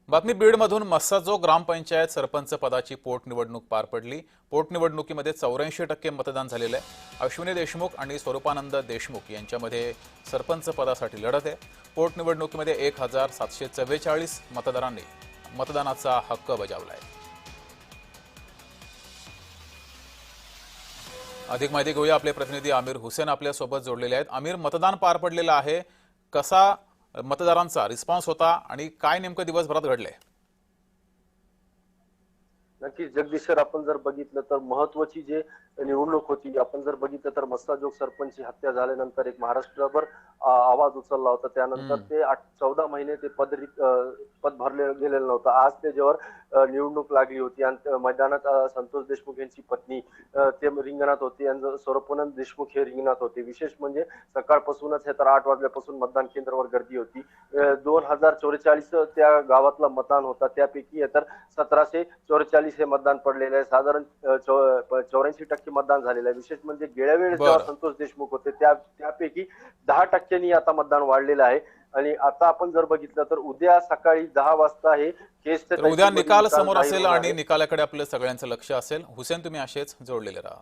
बातमी बीडमधून मस्साजोग ग्रामपंचायत सरपंच पदाची पोटनिवडणूक पार पडली। पोटनिवडणुकीमध्ये 84% मतदान झालेलं आहे। अश्विनी देशमुख आणि स्वरूपानंद देशमुख यांच्यामध्ये सरपंच पदासाठी लढत आहे। पोटनिवडणुकीमध्ये 1744 मतदारांनी मतदानाचा हक्क बजावला आहे। अधिक माहिती घेऊया, आपले प्रतिनिधी आमिर हुसेन आपल्या सोबत जोडलेले आहेत। आमिर, मतदान पार पडलेलं आहे, कसा मतदारांचा रिस्पॉन्स होता आणि काय नेमकं दिवसभरात घडलंय? नक्कीच जगदीश सर, आपण जर बघितलं तर महत्वाची जे निवडणूक होती, आपण जर बघितलं तर मस्साजोग सरपंचची हत्या झाल्यानंतर एक महाराष्ट्रभर आवाज उचलला होता। त्यानंतर ते 14 महिने ते पद भरले गेलेलं नव्हतं। आज त्याच्यावर निवडणूक लागली होती आणि मैदानात संतोष देशमुख यांची पत्नी ते रिंगणात होती आणि स्वरूपानंद देशमुख हे रिंगणात होते। विशेष म्हणजे सकाळपासूनच हे तर 8 वाजल्यापासून मतदान केंद्रावर गर्दी होती। 2044 त्या गावातला मतदान होता, त्यापैकी तर 1744 हे मतदान पडलेलं आहे। साधारण 84% मतदान झालेलं आहे। विशेष म्हणजे गेल्या वेळेस जेव्हा संतोष देशमुख होते त्यापैकी 10%नी आता मतदान वाढलेलं आहे। आणि आता आपण जर बघितलं तर उद्या सकाळी 10 वाजता हे केस उद्या निकाल समोर असेल आणि निकालाकडे आपलं सगळ्यांचं लक्ष असेल। हुसेन, तुम्ही असेच जोडलेले राहा।